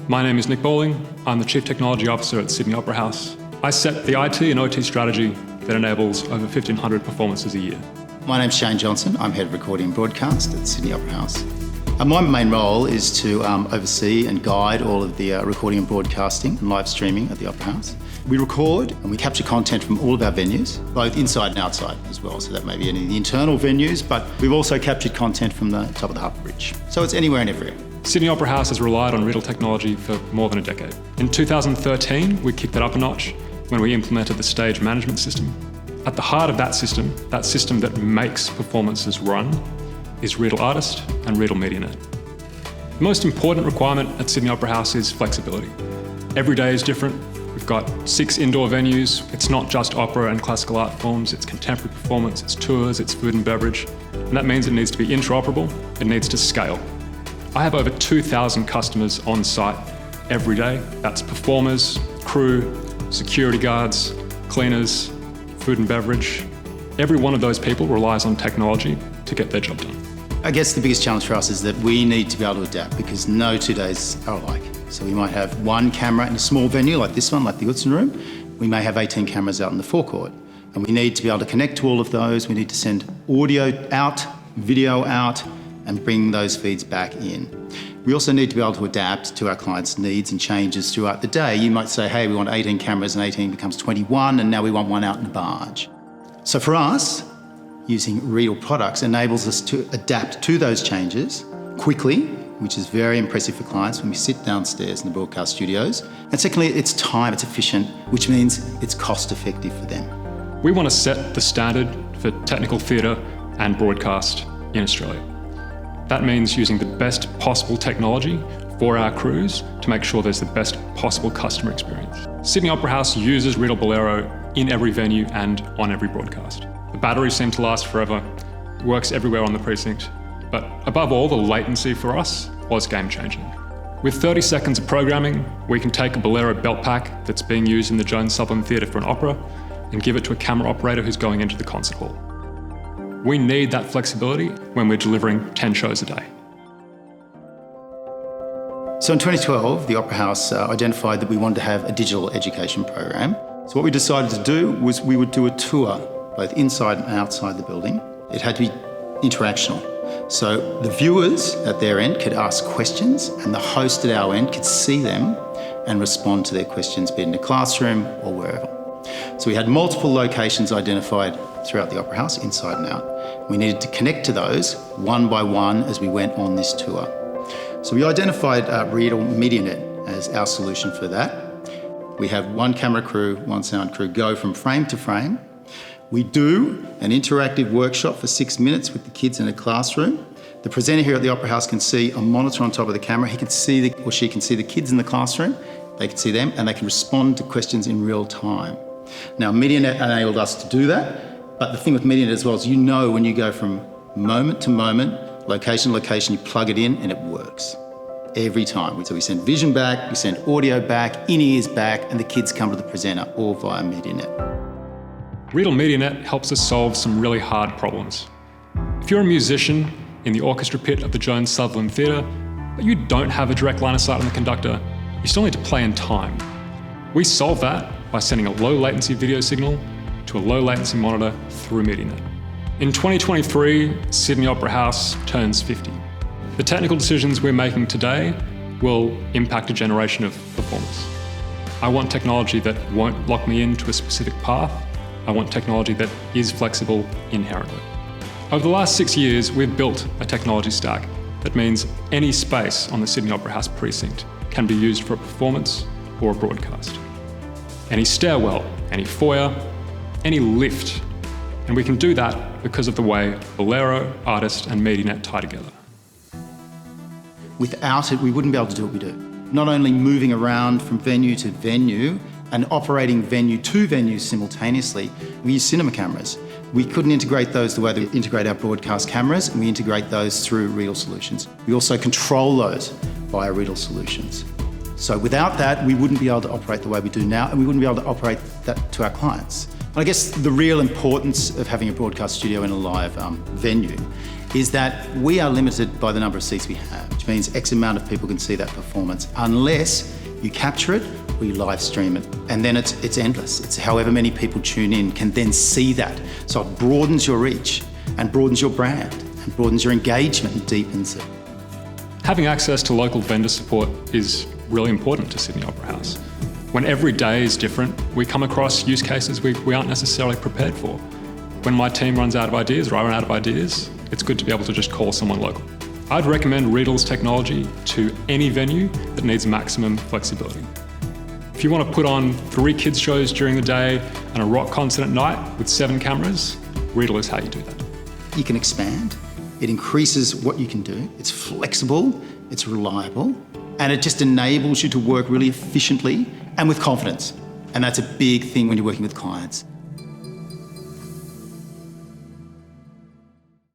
My name is Nick Bowling. I'm the Chief Technology Officer at Sydney Opera House. I set the IT and OT strategy that enables over 1,500 performances a year. My name's Shane Johnson. I'm Head of Recording and Broadcast at Sydney Opera House. My main role is to oversee and guide all of the recording and broadcasting and live streaming at the Opera House. We record and we capture content from all of our venues, both inside and outside as well. So that may be any of the internal venues, but we've also captured content from the top of the Harbour Bridge. So it's anywhere and everywhere. Sydney Opera House has relied on Riedel technology for more than a decade. In 2013, we kicked it up a notch when we implemented the stage management system. At the heart of that system that makes performances run, is Riedel Artist and Riedel MediaNet. The most important requirement at Sydney Opera House is flexibility. Every day is different. We've got 6 indoor venues. It's not just opera and classical art forms, it's contemporary performance, it's tours, it's food and beverage. And that means it needs to be interoperable, it needs to scale. I have over 2,000 customers on site every day. That's performers, crew, security guards, cleaners, food and beverage. Every one of those people relies on technology to get their job done. I guess the biggest challenge for us is that we need to be able to adapt because no 2 days are alike. So we might have 1 camera in a small venue like this one, like the Utzon Room. We may have 18 cameras out in the forecourt. And we need to be able to connect to all of those. We need to send audio out, video out, and bring those feeds back in. We also need to be able to adapt to our clients' needs and changes throughout the day. You might say, hey, we want 18 cameras and 18 becomes 21, and now we want 1 out in a barge. So for us, using Riedel products enables us to adapt to those changes quickly, which is very impressive for clients when we sit downstairs in the broadcast studios. And secondly, it's time, it's efficient, which means it's cost effective for them. We want to set the standard for technical theatre and broadcast in Australia. That means using the best possible technology for our crews to make sure there's the best possible customer experience. Sydney Opera House uses Riedel Bolero in every venue and on every broadcast. The batteries seem to last forever, it works everywhere on the precinct, but above all, the latency for us was game-changing. With 30 seconds of programming, we can take a Bolero belt pack that's being used in the Jones Sutherland Theatre for an opera and give it to a camera operator who's going into the concert hall. We need that flexibility when we're delivering 10 shows a day. So in 2012, the Opera House identified that we wanted to have a digital education program. So what we decided to do was we would do a tour, both inside and outside the building. It had to be interactional. So the viewers at their end could ask questions and the host at our end could see them and respond to their questions, be it in a classroom or wherever. So we had multiple locations identified throughout the Opera House, inside and out. We needed to connect to those one by one as we went on this tour. So we identified Riedel MediaNet as our solution for that. We have 1 camera crew, 1 sound crew go from frame to frame. We do an interactive workshop for 6 minutes with the kids in a classroom. The presenter here at the Opera House can see a monitor on top of the camera. He can see or she can see the kids in the classroom. They can see them and they can respond to questions in real time. Now, MediaNet enabled us to do that, but the thing with MediaNet as well is when you go from moment to moment, location to location, you plug it in and it works every time. So we send vision back, we send audio back, in-ears back, and the kids come to the presenter, all via MediaNet. Riedel MediaNet helps us solve some really hard problems. If you're a musician in the orchestra pit of the Jones Sutherland Theatre, but you don't have a direct line of sight on the conductor, you still need to play in time. We solve that by sending a low latency video signal to a low latency monitor through MediaNet. In 2023, Sydney Opera House turns 50. The technical decisions we're making today will impact a generation of performers. I want technology that won't lock me into a specific path. I want technology that is flexible inherently. Over the last 6 years, we've built a technology stack that means any space on the Sydney Opera House precinct can be used for a performance or a broadcast. Any stairwell, any foyer, any lift. And we can do that because of the way Bolero, Artist and MediaNet tie together. Without it, we wouldn't be able to do what we do. Not only moving around from venue to venue and operating venue to venue simultaneously, we use cinema cameras. We couldn't integrate those the way that we integrate our broadcast cameras, and we integrate those through Riedel solutions. We also control those via Riedel solutions. So without that, we wouldn't be able to operate the way we do now, and we wouldn't be able to operate that to our clients. I guess the real importance of having a broadcast studio in a live venue is that we are limited by the number of seats we have, which means X amount of people can see that performance, unless you capture it or you live stream it. And then it's endless. It's however many people tune in can then see that. So it broadens your reach and broadens your brand and broadens your engagement and deepens it. Having access to local vendor support is really important to Sydney Opera House. When every day is different, we come across use cases we aren't necessarily prepared for. When my team runs out of ideas or I run out of ideas, it's good to be able to just call someone local. I'd recommend Riedel's technology to any venue that needs maximum flexibility. If you want to put on 3 kids shows during the day and a rock concert at night with 7 cameras, Riedel is how you do that. You can expand. It increases what you can do. It's flexible, it's reliable, and it just enables you to work really efficiently and with confidence. And that's a big thing when you're working with clients.